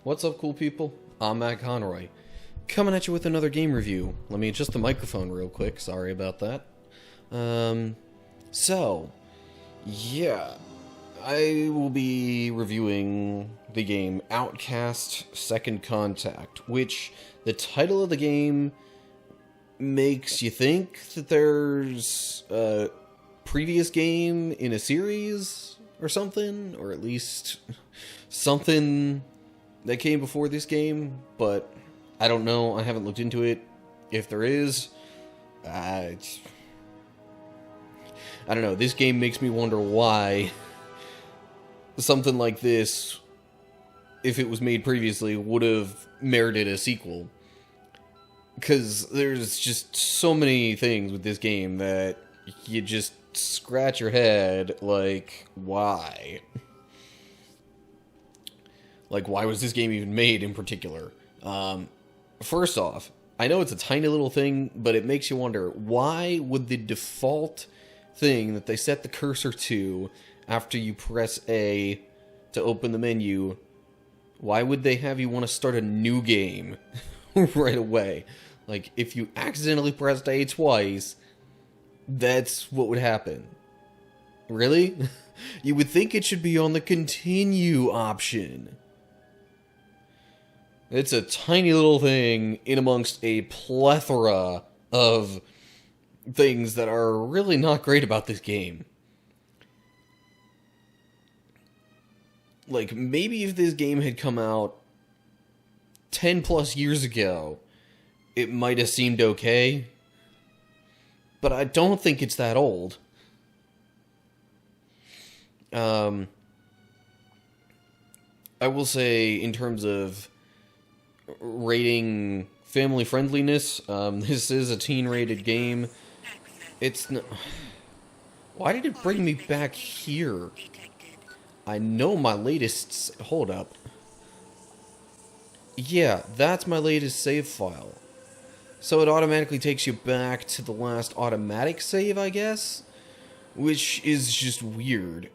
What's up, cool people? I'm Matt Conroy, coming at you with another game review. Let me adjust the microphone real quick, sorry about that. Yeah, I will be reviewing the game Outcast Second Contact, which the title of the game makes you think that there's a previous game in a series or something, or at least something that came before this game, but I don't know, I haven't looked into it. If there is, I don't know, this game makes me wonder why something like this, if it was made previously, would have merited a sequel. Because there's just so many things with this game that you just scratch your head, like, why? Like, why was this game even made in particular? First off, I know it's a tiny little thing, but it makes you wonder, why would the default thing that they set the cursor to after you press A to open the menu, why would they have you want to start a new game right away? Like, if you accidentally pressed A twice, that's what would happen. Really? You would think it should be on the continue option. It's a tiny little thing in amongst a plethora of things that are really not great about this game. Like, maybe if this game had come out 10 plus years ago, it might have seemed okay. But I don't think it's that old. I will say, in terms of rating family friendliness, this is a teen-rated game. It's not... Why did it bring me back here? I know my latest... Hold up. Yeah, that's my latest save file. So it automatically takes you back to the last automatic save, I guess? Which is just weird.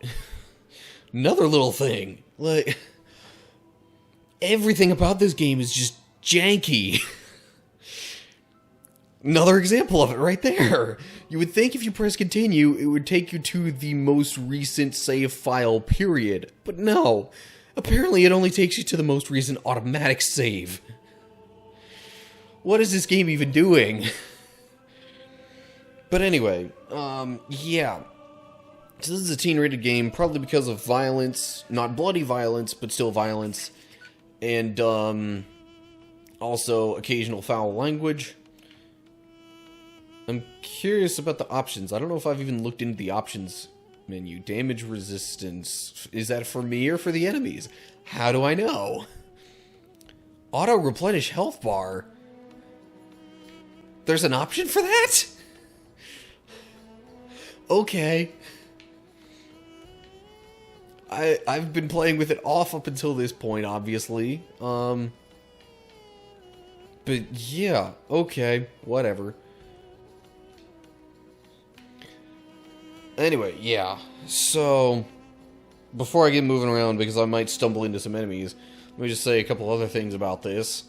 Another little thing. Like... Everything about this game is just janky. Another example of it right there. You would think if you press continue, it would take you to the most recent save file, period. But no. Apparently it only takes you to the most recent automatic save. What is this game even doing? But anyway, yeah. So this is a teen-rated game, probably because of violence. Not bloody violence, but still violence. And, also occasional foul language. I'm curious about the options. I don't know if I've even looked into the options menu. Damage resistance. Is that for me or for the enemies? How do I know? Auto-replenish health bar. There's an option for that? Okay. I've been playing with it off up until this point, obviously. But yeah, okay, whatever. Anyway, yeah. So, before I get moving around, because I might stumble into some enemies, let me just say a couple other things about this.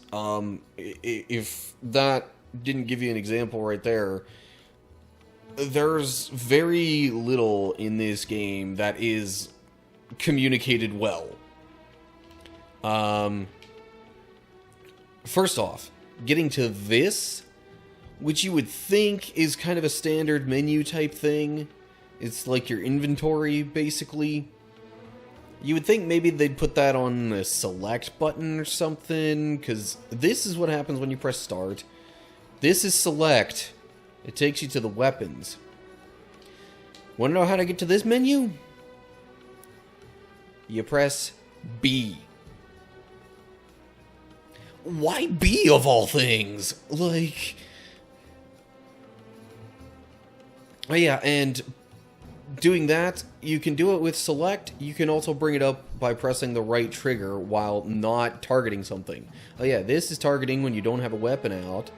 If that didn't give you an example right there, there's very little in this game that is communicated well. First off, getting to this, which you would think is kind of a standard menu type thing, it's like your inventory, basically. You would think maybe they'd put that on the select button or something, because this is what happens when you press start. This is select. It takes you to the weapons. Want to know how to get to this menu? You press B. Why B of all things? Like... Oh yeah, and doing that, you can do it with select. You can also bring it up by pressing the right trigger while not targeting something. Oh yeah, this is targeting when you don't have a weapon out.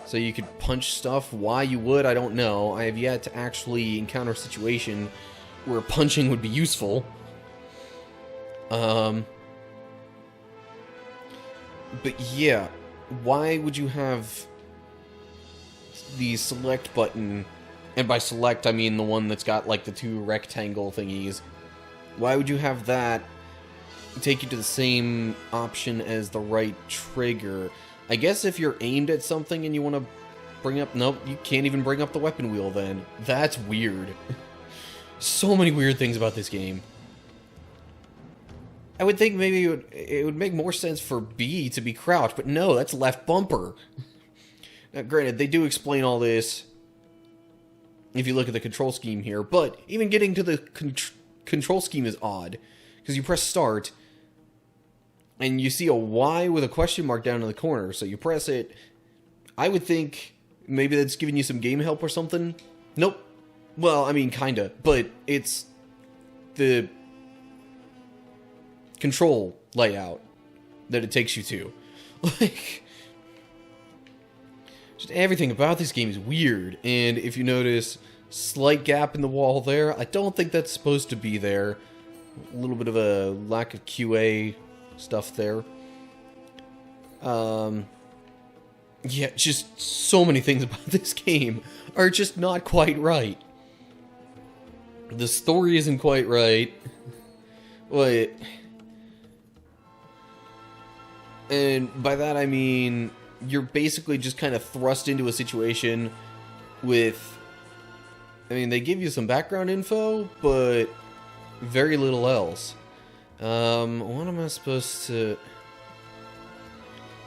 So you could punch stuff. Why you would, I don't know. I have yet to actually encounter a situation where punching would be useful. But yeah, why would you have the select button, and by select I mean the one that's got like the two rectangle thingies, why would you have that take you to the same option as the right trigger? I guess if you're aimed at something and you want to bring up... Nope, you can't even bring up the weapon wheel then. That's weird. So many weird things about this game. I would think maybe it would make more sense for B to be crouch, but no, that's left bumper. Now, granted, they do explain all this if you look at the control scheme here, but even getting to the control scheme is odd, because you press start, and you see a Y with a question mark down in the corner, so you press it. I would think maybe that's giving you some game help or something. Nope. Well, I mean, kinda, but it's the control layout that it takes you to. Like, just everything about this game is weird, and if you notice, slight gap in the wall there, I don't think that's supposed to be there. A little bit of a lack of QA stuff there. Yeah, just so many things about this game are just not quite right. The story isn't quite right. Wait. And by that I mean, you're basically just kind of thrust into a situation with... I mean, they give you some background info, but very little else. What am I supposed to...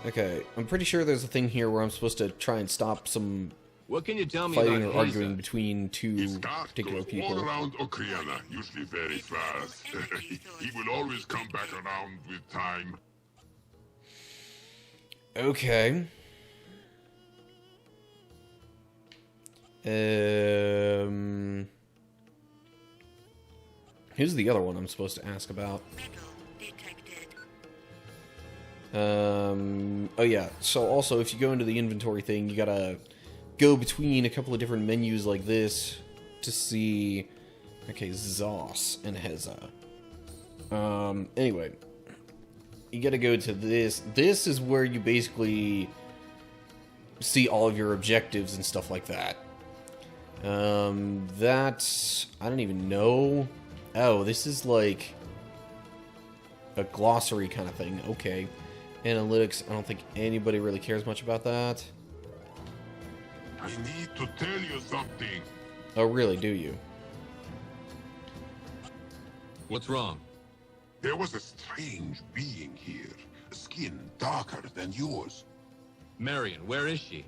Okay, I'm pretty sure there's a thing here where I'm supposed to try and stop some What can you tell me fighting about or arguing Hazel? between two particular All people. around Okriana, usually very fast. He will always come back around with time. Okay. Who's the other one I'm supposed to ask about? Oh yeah, so also if you go into the inventory thing, you gotta go between a couple of different menus like this to see... Okay, Zos and Heza. Anyway. You gotta go to this. This is where you basically see all of your objectives and stuff like that. That's... I don't even know. Oh, this is like a glossary kind of thing. Okay. Analytics, I don't think anybody really cares much about that. I need to tell you something. Oh, really? Do you? What's wrong? There was a strange being here. A skin darker than yours. Marion, where is she?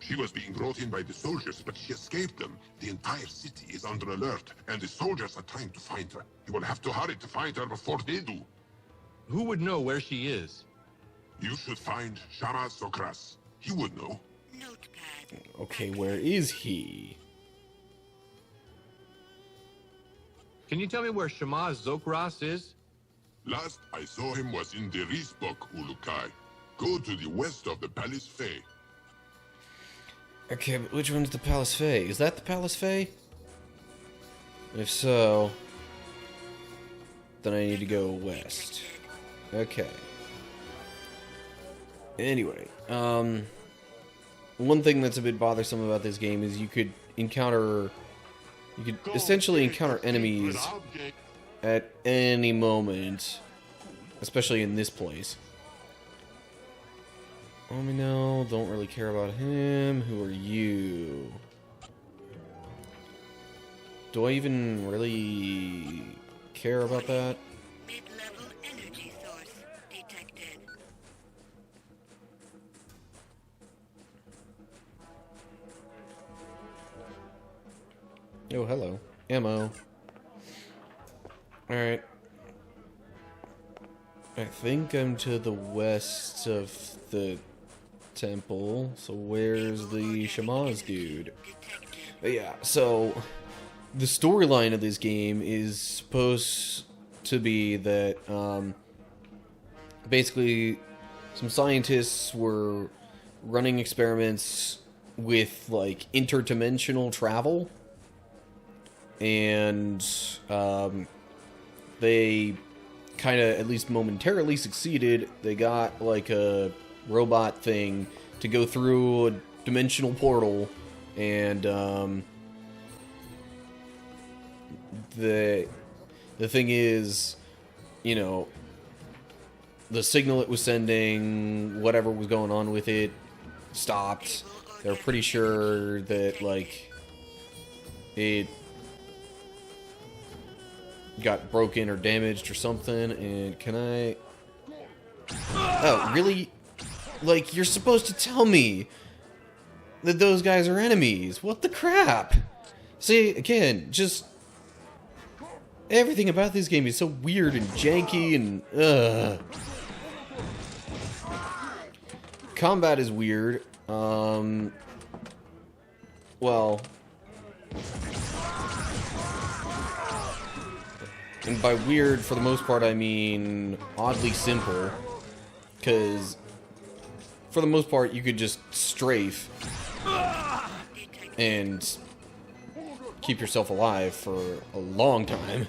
She was being brought in by the soldiers, but she escaped them. The entire city is under alert, and the soldiers are trying to find her. You will have to hurry to find her before they do. Who would know where she is? You should find Shama Sokras. He would know. Okay, where is he? Can you tell me where Shama Zokras is? Last I saw him was in the Risbok Ulukai. Go to the west of the Palace Fay. Okay, but which one's the Palace Fay? Is that the Palace Fay? If so, then I need to go west. Okay. Anyway, one thing that's a bit bothersome about this game is you could essentially encounter enemies at any moment, especially in this place. Oh, no, don't really care about him. Who are you? Do I even really care about that? Mid-level energy source detected. Oh, hello. Ammo. Alright. I think I'm to the west of the temple. So where's the Shamaz dude? But yeah, so the storyline of this game is supposed to be that basically some scientists were running experiments with like interdimensional travel, and they kind of at least momentarily succeeded. They got like a robot thing to go through a dimensional portal, and the thing is, you know, the signal it was sending, whatever was going on with it, stopped. They're pretty sure that, like, it got broken or damaged or something. And can I... Oh, really? Like, you're supposed to tell me that those guys are enemies. What the crap? See, again, just... everything about this game is so weird and janky and... Combat is weird. Well... and by weird, for the most part, I mean oddly simple. Because, for the most part, you could just strafe and keep yourself alive for a long time.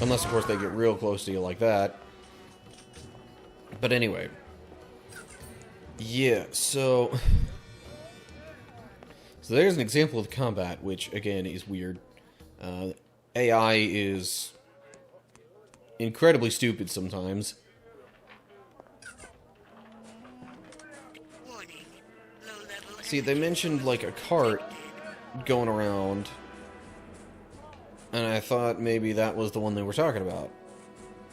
Unless, of course, they get real close to you like that. But anyway. Yeah, so... so there's an example of combat, which, again, is weird. AI is incredibly stupid sometimes. See, they mentioned, like, a cart going around, and I thought maybe that was the one they were talking about.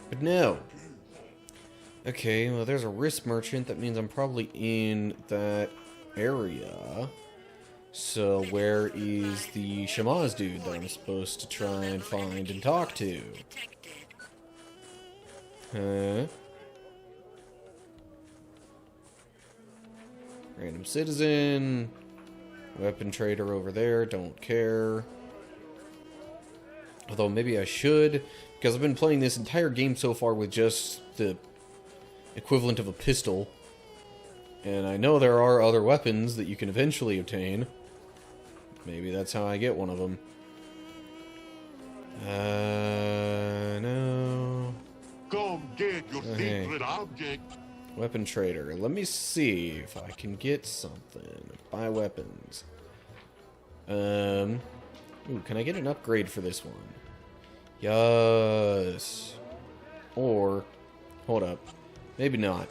But no. Okay, well, there's a wrist merchant. That means I'm probably in that area. So, where is the Shamaz dude that I'm supposed to try and find and talk to? Huh? Random citizen. Weapon trader over there. Don't care. Although, maybe I should. Because I've been playing this entire game so far with just the equivalent of a pistol. And I know there are other weapons that you can eventually obtain. Maybe that's how I get one of them. No. Come get your Okay. secret object. Weapon trader. Let me see if I can get something. Buy weapons. Ooh, can I get an upgrade for this one? Yes. Or, hold up. Maybe not.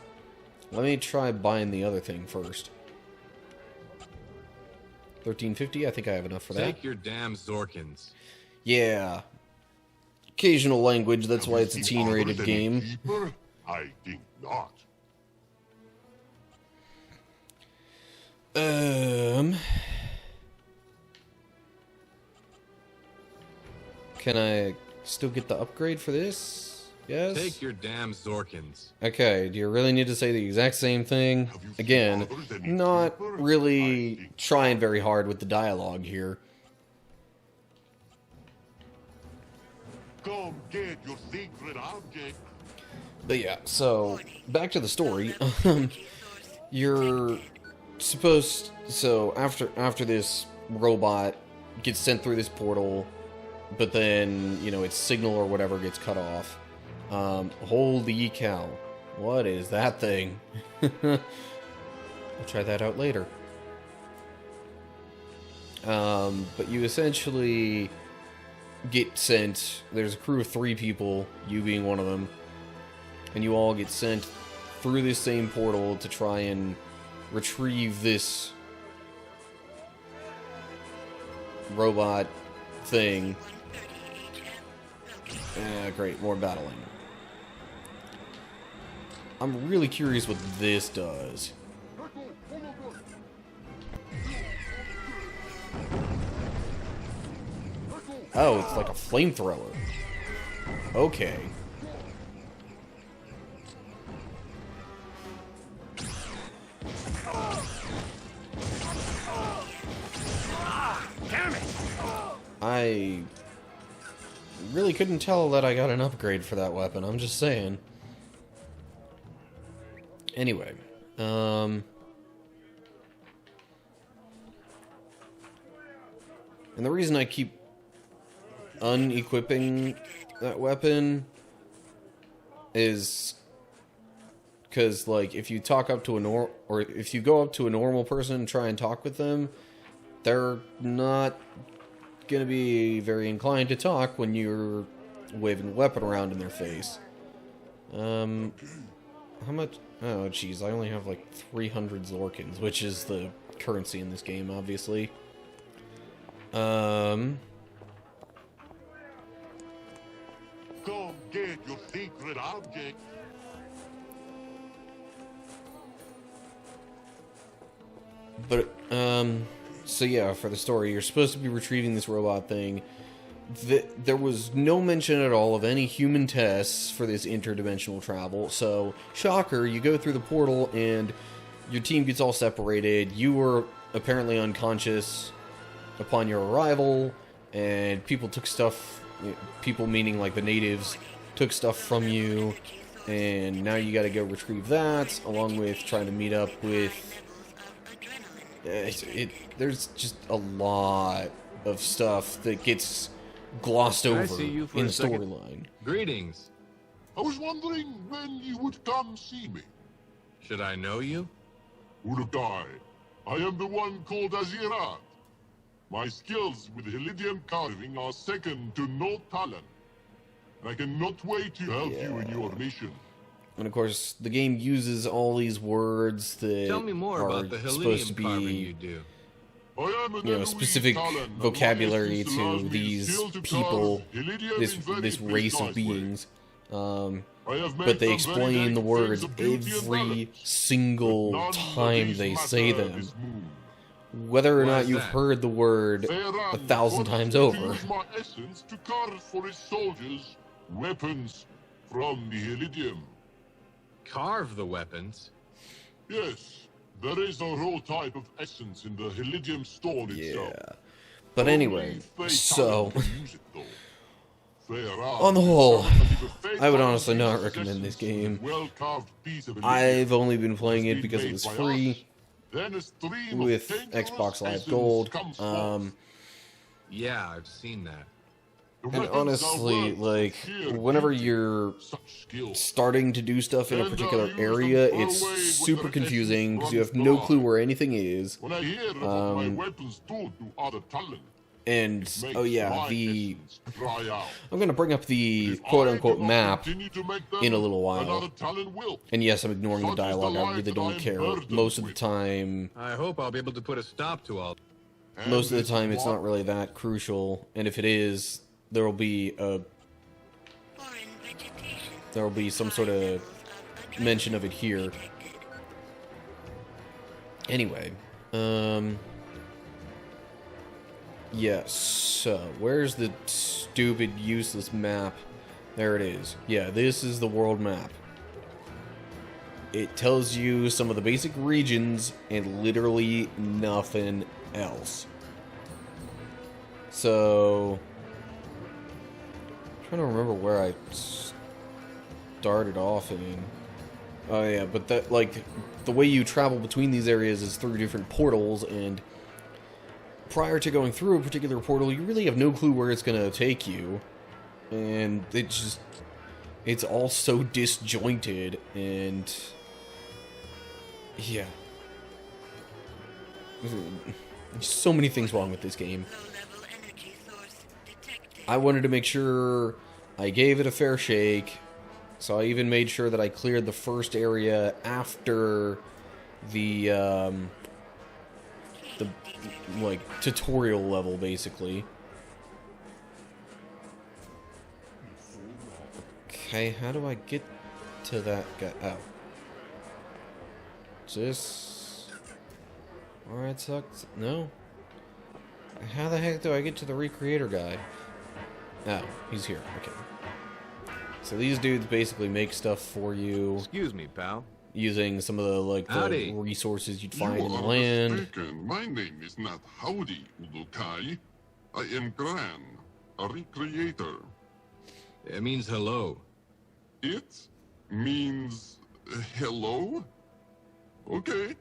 Let me try buying the other thing first. 1350, I think I have enough for that. Take your damn Zorkins. Yeah. Occasional language, that's why it's a teen-rated game. Cheaper? I think not. Can I still get the upgrade for this? Yes? Take your damn Zorkins. Okay, do you really need to say the exact same thing? Have you seen Again, others any not cheaper? I really think trying very hard with the dialogue here. Come get your secret object. But yeah, so, back to the story. You're supposed... So, after this robot gets sent through this portal, but then, you know, its signal or whatever gets cut off. Holy cow. What is that thing? I'll try that out later. But you essentially get sent... There's a crew of 3 people, you being one of them, and you all get sent through this same portal to try and retrieve this robot thing. Great, more battling. I'm really curious what this does. Oh, it's like a flamethrower. Okay. I really couldn't tell that I got an upgrade for that weapon, I'm just saying. Anyway, And the reason I keep unequipping that weapon is because, like, if you talk up to or if you go up to a normal person and try and talk with them, they're not gonna be very inclined to talk when you're waving a weapon around in their face. How much? Oh, jeez, I only have like 300 Zorkins, which is the currency in this game, obviously. Come get your secret object. But, so yeah, for the story, you're supposed to be retrieving this robot thing. There was no mention at all of any human tests for this interdimensional travel, so, shocker, you go through the portal and your team gets all separated. You were apparently unconscious upon your arrival, and people took stuff, people meaning like the natives, took stuff from you, and now you gotta go retrieve that, along with trying to meet up with... there's just a lot of stuff that gets glossed over in the storyline. Greetings. I was wondering when you would come see me. Should I know you? Urukai, I am the one called Azirat. My skills with Helidium carving are second to no talent. I cannot wait to help you in your mission. And of course, the game uses all these words that Tell me more are about the supposed to Helidium carving be, you do. specific vocabulary to these people, this race of beings. But they explain the words every single time they say them, whether or not you've heard the word 1,000 times over. My essence to carve for his soldiers weapons from the Helidium. Carve the weapons? Yes, there is a whole type of essence in the Helidium stone itself. Yeah. But anyway, so... On on the whole, I would honestly not recommend this game. I've only been playing it because it was free with Xbox Live Gold. Yeah, I've seen that. And honestly, like, whenever you're starting to do stuff in a particular area, it's super confusing because you have no clue where anything is. And, oh yeah, I'm going to bring up the quote-unquote map in a little while. And yes, I'm ignoring the dialogue, I really don't care. Most of the time... I hope I'll be able to put a stop to all... Most of the time, it's not really that crucial, and if it is, there'll be some sort of mention of it here. Anyway, yeah, so, where's the stupid, useless map? There it is. Yeah, this is the world map. It tells you some of the basic regions and literally nothing else. So, I'm trying to remember where I started off in. Oh yeah, but that, like, the way you travel between these areas is through different portals, and prior to going through a particular portal, you really have no clue where it's gonna take you. And it's all so disjointed, and yeah. There's so many things wrong with this game. I wanted to make sure I gave it a fair shake, so I even made sure that I cleared the first area after the like, tutorial level, basically. Okay, how do I get to that guy? Oh. Is this... Alright, sucks. No? How the heck do I get to the Recreator guy? Oh, he's here. Okay. So these dudes basically make stuff for you. Excuse me, pal. Using some of the, like, the resources you'd find in the land. Mistaken. My name is not Howdy, Udokai. I am Gran, a Recreator. It means hello. It means hello? Okay.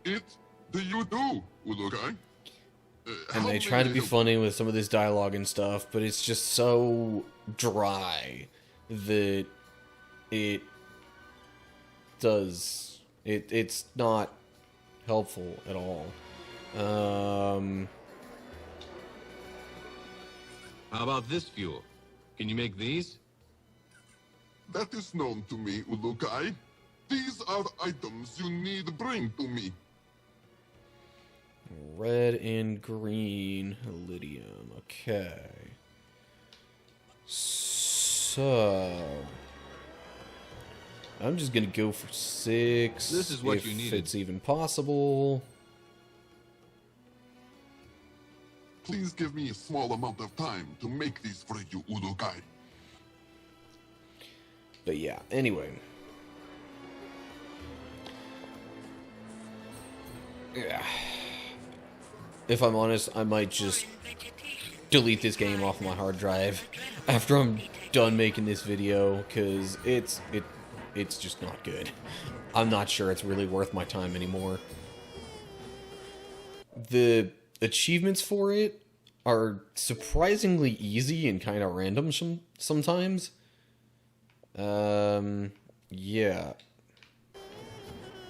It do you do, Udokai? And they try to be funny with some of this dialogue and stuff, but it's just so dry that it does... It's not helpful at all. How about this fuel? Can you make these? That is known to me, Ulukai. These are the items you need bring to me. Red and green iridium. Okay. So... I'm just gonna go for 6. This is what if you needed. it's even possible. Please give me a small amount of time to make these for you, Ulukai. But yeah, anyway. Yeah. If I'm honest, I might just delete this game off my hard drive after I'm done making this video, because it's just not good. I'm not sure it's really worth my time anymore. The achievements for it are surprisingly easy and kind of random sometimes. Yeah.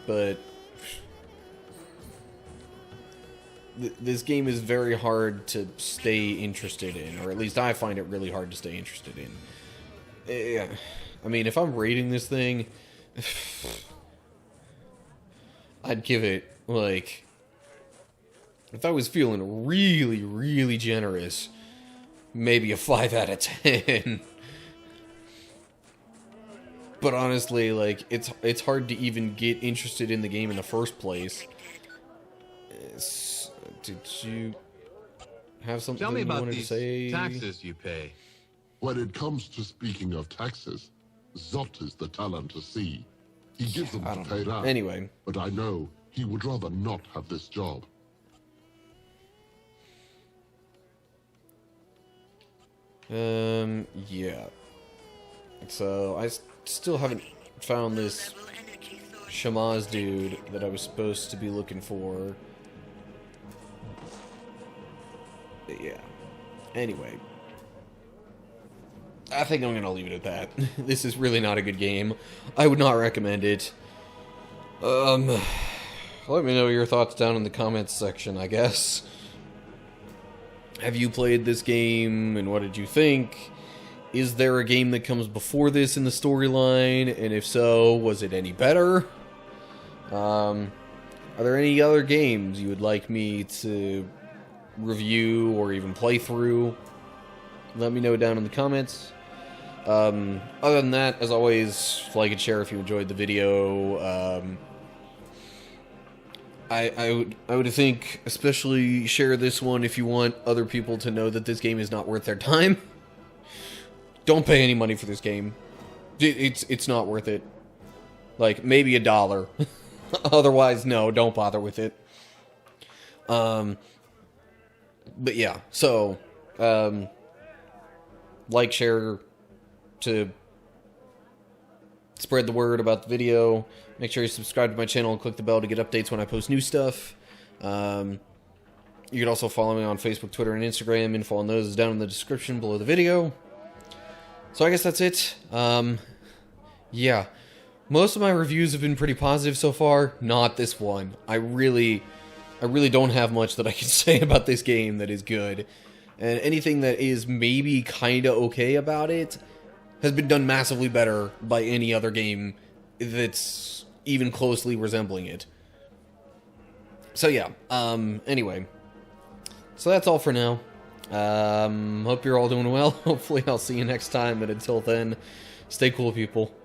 But this game is very hard to stay interested in, or at least I find it really hard to stay interested in. Yeah. I mean, if I'm rating this thing, I'd give it, like, if I was feeling really, really generous, maybe a 5 out of 10. But honestly, like, it's hard to even get interested in the game in the first place. Did you have something Tell me you about wanted to these say? taxes you pay. When it comes to speaking of taxes, Zot is the talent to see. He gives them to Tayran. Anyway. But I know he would rather not have this job. Yeah. So, I still haven't found this Shamaz dude that I was supposed to be looking for. But yeah. Anyway. I think I'm gonna leave it at that. This is really not a good game. I would not recommend it. Let me know your thoughts down in the comments section, I guess. Have you played this game, and what did you think? Is there a game that comes before this in the storyline? And if so, was it any better? Are there any other games you would like me to review or even play through? Let me know down in the comments. Other than that, as always, like and share if you enjoyed the video. I would think, especially share this one if you want other people to know that this game is not worth their time. Don't pay any money for this game. It's not worth it. Like, maybe $1. Otherwise, no, don't bother with it. But yeah, so, like, share to spread the word about the video. Make sure you subscribe to my channel and click the bell to get updates when I post new stuff. You can also follow me on Facebook, Twitter, and Instagram. Info on those is down in the description below the video. So I guess that's it. Yeah. Most of my reviews have been pretty positive so far. Not this one. I really don't have much that I can say about this game that is good. And anything that is maybe kinda okay about it has been done massively better by any other game that's even closely resembling it. So yeah, anyway. So that's all for now. Hope you're all doing well. Hopefully I'll see you next time, and until then, stay cool, people.